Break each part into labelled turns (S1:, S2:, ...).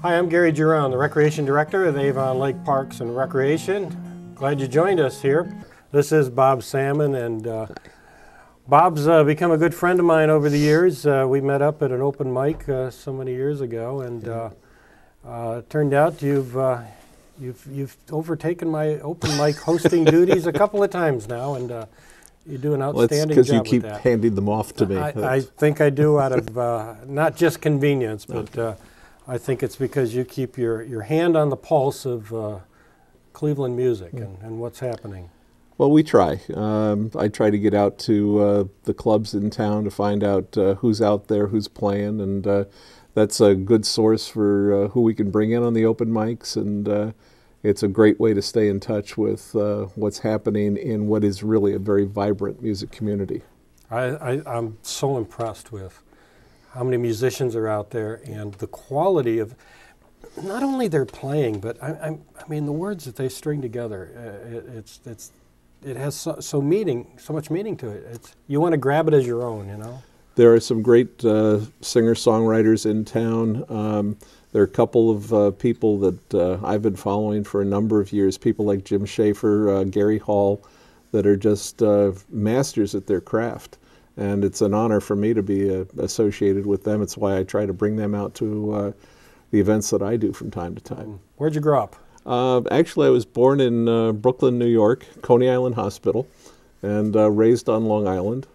S1: Hi, I'm Gary Gerrone, the Recreation Director of Avon Lake Parks and Recreation. Glad you joined us here. This is Bob Sammon, and Bob's become a good friend of mine over the years. We met up at an open mic so many years ago, and it turned out you've overtaken my open mic hosting duties a couple of times now, and you do an outstanding job with that.
S2: Well, it's because you keep handing them off to me.
S1: I think I do out of not just convenience, but I think it's because you keep your hand on the pulse of Cleveland music and what's happening.
S2: Well, we try. I try to get out to the clubs in town to find out who's out there, who's playing, and that's a good source for who we can bring in on the open mics, and it's a great way to stay in touch with what's happening in what is really a very vibrant music community.
S1: I'm so impressed with how many musicians are out there and the quality of not only their playing, but I mean the words that they string together. It has so much meaning to it. You want to grab it as your own, you know.
S2: There are some great singer-songwriters in town. There are a couple of people that I've been following for a number of years, people like Jim Schaefer, Gary Hall, that are just masters at their craft. And it's an honor for me to be associated with them. It's why I try to bring them out to the events that I do from time to time.
S1: Where'd you grow up?
S2: Actually, I was born in Brooklyn, New York, Coney Island Hospital, and raised on Long Island.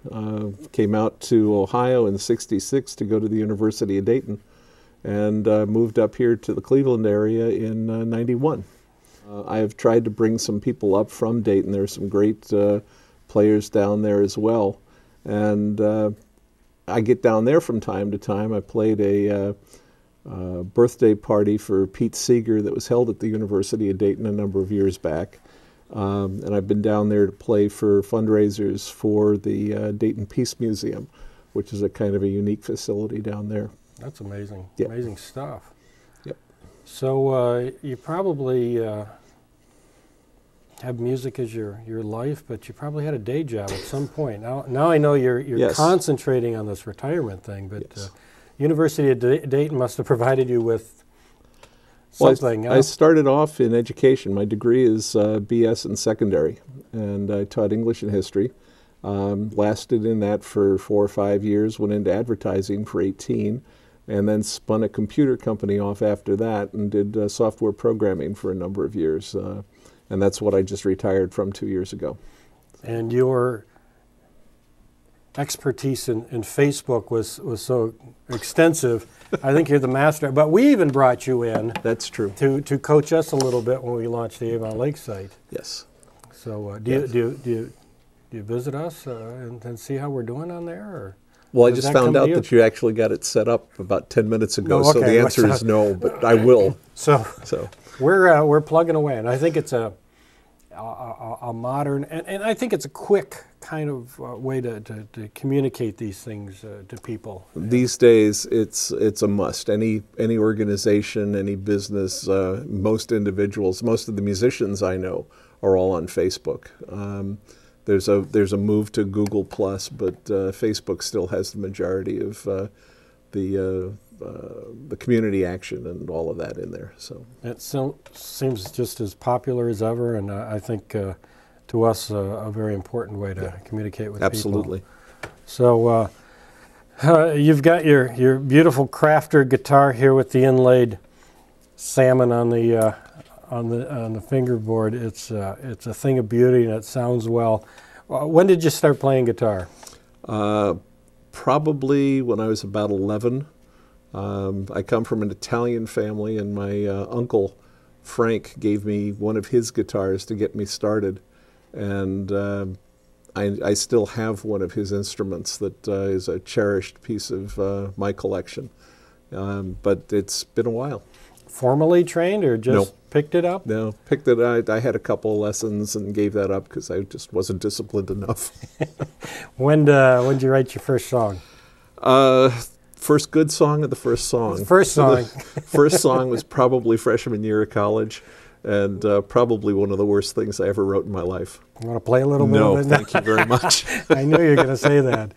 S2: Came out to Ohio in '66 to go to the University of Dayton, and moved up here to the Cleveland area in '91. I have tried to bring some people up from Dayton. There are some great players down there as well. And I get down there from time to time. I played a birthday party for Pete Seeger that was held at the University of Dayton a number of years back. And I've been down there to play for fundraisers for the Dayton Peace Museum, which is a kind of a unique facility down there.
S1: That's amazing.
S2: Yep.
S1: Amazing stuff.
S2: Yep.
S1: So you probably have music as your life, but you probably had a day job at some point. Now I know you're
S2: Yes.
S1: concentrating on this retirement thing, but
S2: Yes.
S1: University of Dayton must have provided you with something.
S2: Well, I started off in education. My degree is BS in secondary, and I taught English and history. Lasted in that for 4 or 5 years, went into advertising for 18, and then spun a computer company off after that and did software programming for a number of years. And that's what I just retired from 2 years ago.
S1: And your expertise in Facebook was so extensive. I think you're the master. But we even brought you in.
S2: That's true.
S1: To coach us a little bit when we launched the Avon Lake site.
S2: Yes.
S1: So do you visit us and see how we're doing on there? Or
S2: well, I just found out that you actually got it set up about 10 minutes ago,
S1: okay.
S2: So the answer is no, but I will.
S1: So we're plugging away, and I think it's a modern, and I think it's a quick kind of way to communicate these things to people.
S2: These days, it's a must. Any organization, any business, most individuals, most of the musicians I know are all on Facebook. There's a move to Google Plus, but Facebook still has the majority of the community action and all of that in there. So
S1: it seems just as popular as ever, and I think to us a very important way to communicate with
S2: Absolutely.
S1: people. So you've got your beautiful crafter guitar here with the inlaid salmon on the fingerboard. It's a thing of beauty, and it sounds well. When did you start playing guitar?
S2: Probably when I was about 11. I come from an Italian family, and my uncle Frank gave me one of his guitars to get me started, and I still have one of his instruments that is a cherished piece of my collection, but it's been a while.
S1: Formally trained, or just
S2: No.
S1: picked it up?
S2: No, picked it. I had a couple of lessons and gave that up because I just wasn't disciplined enough.
S1: When did you write your first song?
S2: First good song of the first song.
S1: First song.
S2: First song was probably freshman year of college, and probably one of the worst things I ever wrote in my life.
S1: You want to play a little bit
S2: No,
S1: of it?
S2: thank you very much.
S1: I knew you were going to say that.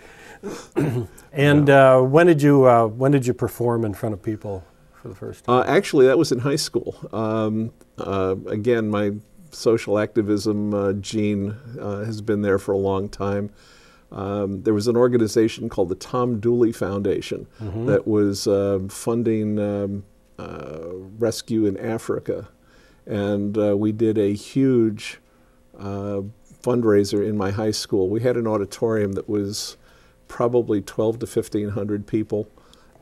S1: And when did you perform in front of people for the first time?
S2: Actually, that was in high school. Again, my social activism gene has been there for a long time. There was an organization called the Tom Dooley Foundation that was funding rescue in Africa. And we did a huge fundraiser in my high school. We had an auditorium that was probably 12 to 1,500 people.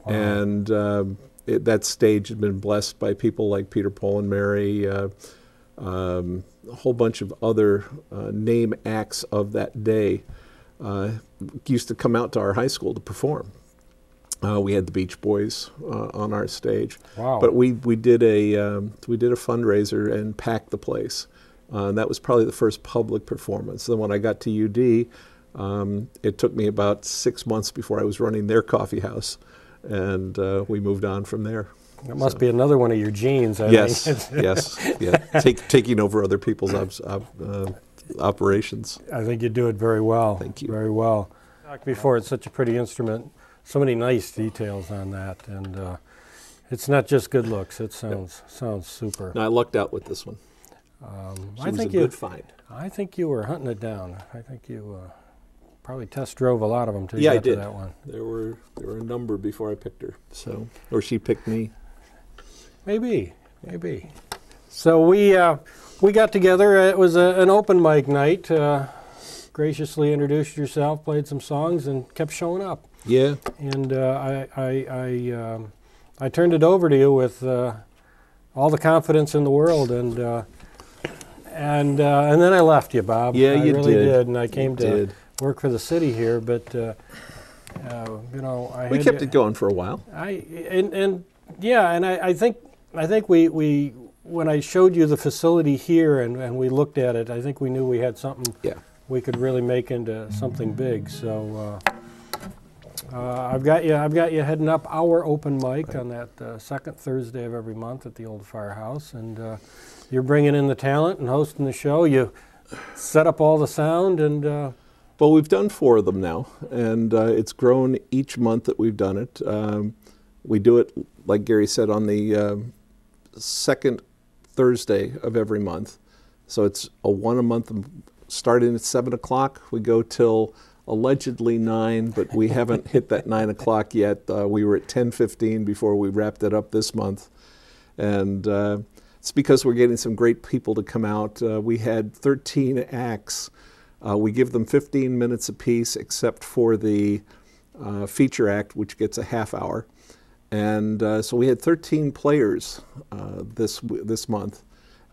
S2: Wow. And that stage had been blessed by people like Peter, Paul, and Mary, a whole bunch of other name acts of that day used to come out to our high school to perform. We had the Beach Boys on our stage.
S1: Wow.
S2: But we did a fundraiser and packed the place. And that was probably the first public performance. Then when I got to UD, it took me about 6 months before I was running their coffee house, and we moved on from there.
S1: That must be another one of your genes.
S2: Yes, yes, yeah. Taking over other people's operations.
S1: I think you do it very well.
S2: Thank you.
S1: Very well. Before, it's such a pretty instrument. So many nice details on that, and it's not just good looks. It sounds super.
S2: No, I lucked out with this one.
S1: I think
S2: a good find.
S1: I think you were hunting it down. I think you probably test drove a lot of them to get to that one.
S2: There were a number before I picked her, or she picked me.
S1: Maybe. So we got together. It was an open mic night. Graciously introduced yourself, played some songs, and kept showing up.
S2: Yeah.
S1: And I turned it over to you with all the confidence in the world, and then I left you, Bob.
S2: Yeah,
S1: I
S2: you
S1: really
S2: did.
S1: And I came to work for the city here, but
S2: we kept it going for a while.
S1: I think we when I showed you the facility here and we looked at it, I think we knew we had something we could really make into something big. So I've got you heading up our open mic on that second Thursday of every month at the old firehouse, and you're bringing in the talent and hosting the show. You set up all the sound, and
S2: well, we've done 4 of them now, and it's grown each month that we've done it. We do it, like Gary said, on the second Thursday of every month. So it's a one a month, starting at 7 o'clock. We go till allegedly 9, but we haven't hit that 9 o'clock yet. We were at 10:15 before we wrapped it up this month. And it's because we're getting some great people to come out. We had 13 acts. We give them 15 minutes apiece, except for the feature act, which gets a half hour. And so we had 13 players this month.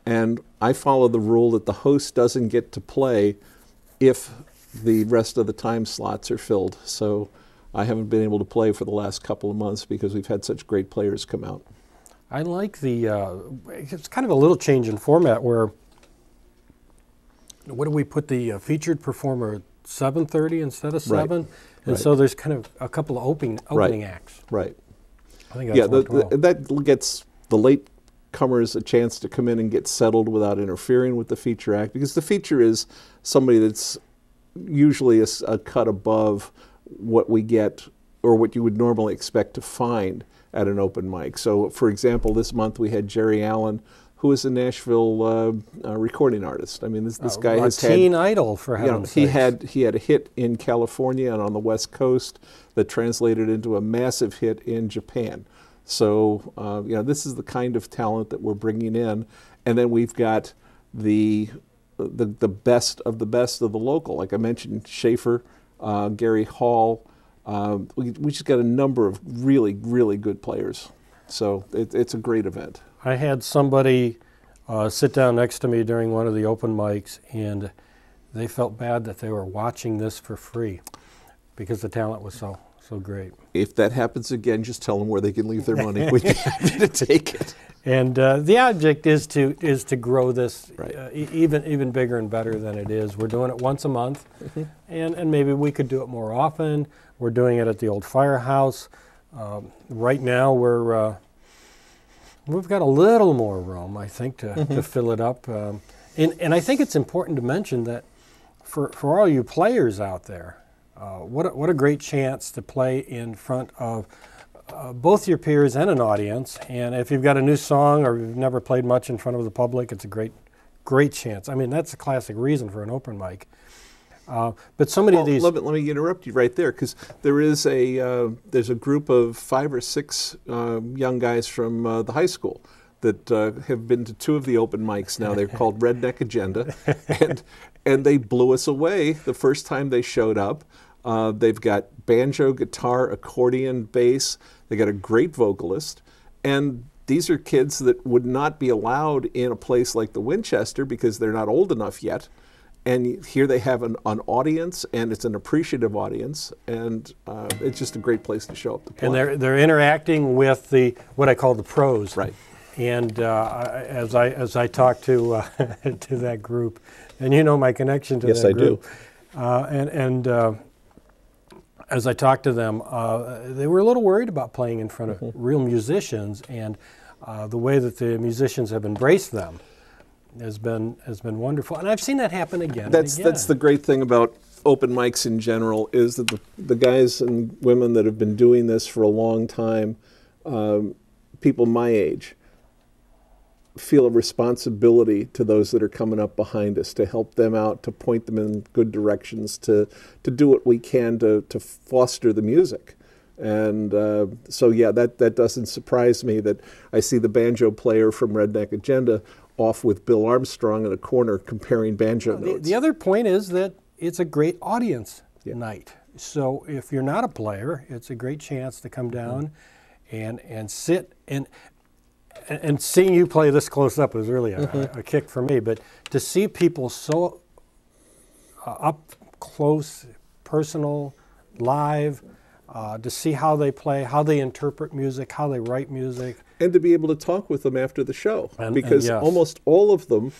S2: And I follow the rule that the host doesn't get to play if the rest of the time slots are filled. So I haven't been able to play for the last couple of months because we've had such great players come out.
S1: I like it's kind of a little change in format where, what do we put the featured performer at 7:30 instead of 7? And so there's kind of a couple of opening acts.
S2: Right.
S1: I think that's worked well.
S2: That gets the late comers a chance to come in and get settled without interfering with the feature act, because the feature is somebody that's usually a cut above what we get or what you would normally expect to find at an open mic. So, for example, this month we had Jerry Allen, who is a Nashville recording artist. I mean, this guy has had a teen idol, for heaven's sakes. He had a hit in California and on the West Coast that translated into a massive hit in Japan. So, this is the kind of talent that we're bringing in, and then we've got the best of the local. Like I mentioned, Schaefer, Gary Hall. We just got a number of really, really good players. So it's a great event.
S1: I had somebody sit down next to me during one of the open mics, and they felt bad that they were watching this for free because the talent was so great.
S2: If that happens again, just tell them where they can leave their money. We'd be happy to take it.
S1: And the object is to grow this even bigger and better than it is. We're doing it once a month, and maybe we could do it more often. We're doing it at the old firehouse. Right now we've got a little more room, I think, to fill it up. And I think it's important to mention that for all you players out there, what a great chance to play in front of both your peers and an audience. And if you've got a new song or you've never played much in front of the public, it's a great chance. I mean, that's a classic reason for an open mic. But so many of these...
S2: Let me interrupt you right there, because there's a group of 5 or 6 young guys from the high school that have been to 2 of the open mics now. They're called Redneck Agenda, and they blew us away the first time they showed up. They've got banjo, guitar, accordion, bass. They got a great vocalist, and these are kids that would not be allowed in a place like the Winchester because they're not old enough yet. And here they have an audience, and it's an appreciative audience, and it's just a great place to show up to play.
S1: And they're interacting with what I call the pros.
S2: Right.
S1: And as I talk to to that group, and you know my connection to that group.
S2: Yes, I do.
S1: And as I talked to them, they were a little worried about playing in front of real musicians, and the way that the musicians have embraced them has been wonderful. And I've seen that happen again and again.
S2: That's the great thing about open mics in general, is that the guys and women that have been doing this for a long time, people my age, feel a responsibility to those that are coming up behind us, to help them out, to point them in good directions, to do what we can to foster the music. And so yeah, that doesn't surprise me that I see the banjo player from Redneck Agenda off with Bill Armstrong in a corner comparing banjo notes.
S1: The other point is that it's a great audience night. So if you're not a player, it's a great chance to come down and sit and seeing you play this close up was really a kick for me. But to see people so up close, personal, live, to see how they play, how they interpret music, how they write music.
S2: And to be able to talk with them after the show. Because almost all of them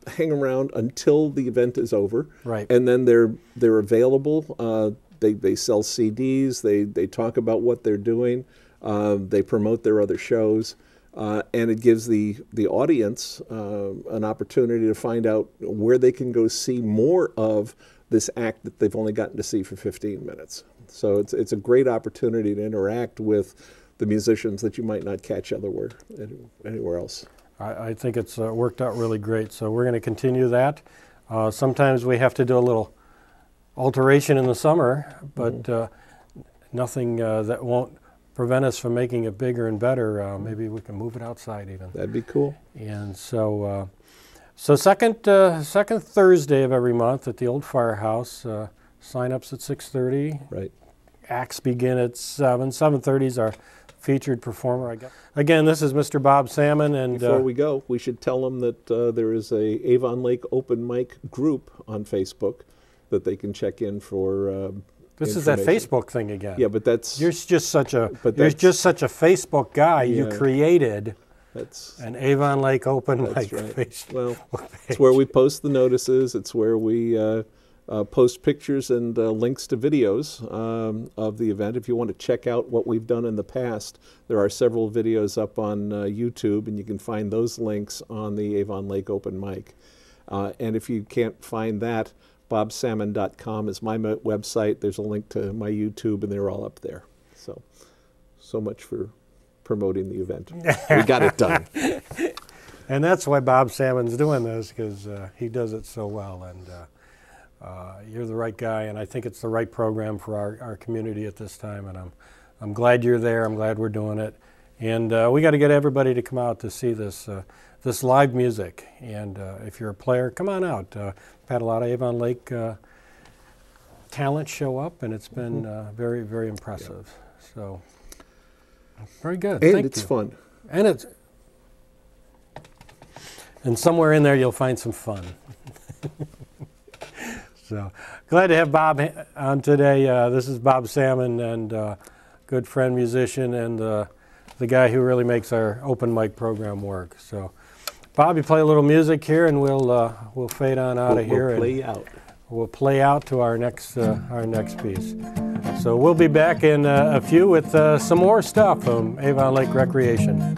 S2: hang around until the event is over.
S1: Right.
S2: And then they're available. They sell CDs. They talk about what they're doing. They promote their other shows. And it gives the audience an opportunity to find out where they can go see more of this act that they've only gotten to see for 15 minutes. So it's a great opportunity to interact with the musicians that you might not catch anywhere else.
S1: I think it's worked out really great. So we're going to continue that. Sometimes we have to do a little alteration in the summer, but nothing that won't prevent us from making it bigger and better. Maybe we can move it outside even.
S2: That'd be cool.
S1: And so, second Thursday of every month at the old firehouse. Sign-ups at 6:30.
S2: Right.
S1: Acts begin at 7. 7:30 is our featured performer, I guess. Again, this is Mr. Bob Sammon. And
S2: before we go, we should tell them that there is a Avon Lake open mic group on Facebook that they can check in for.
S1: This is that Facebook thing again.
S2: Yeah, but that's
S1: you're just such a Facebook guy. Yeah, you created an Avon Lake open mic Facebook.
S2: Well, it's where we post the notices. It's where we post pictures and links to videos of the event. If you want to check out what we've done in the past, there are several videos up on YouTube, and you can find those links on the Avon Lake open mic. And if you can't find that, bobsammon.com is my website. There's a link to my YouTube, and they're all up there. So much for promoting the event. We got it done.
S1: And that's why Bob Sammon's doing this, because he does it so well. And you're the right guy, and I think it's the right program for our community at this time. And I'm glad you're there. I'm glad we're doing it. And we got to get everybody to come out to see this live music. And if you're a player, come on out. We've had a lot of Avon Lake talent show up, and it's been very, very impressive. Yeah. So, very good.
S2: And
S1: Thank
S2: it's
S1: you.
S2: Fun.
S1: And somewhere in there you'll find some fun. So, glad to have Bob on today. This is Bob Sammon, and good friend, musician, and the guy who really makes our open mic program work. So, Bob, you play a little music here, and we'll fade on out of here. We'll play out to our next piece. So we'll be back in a few with some more stuff from Avon Lake Recreation.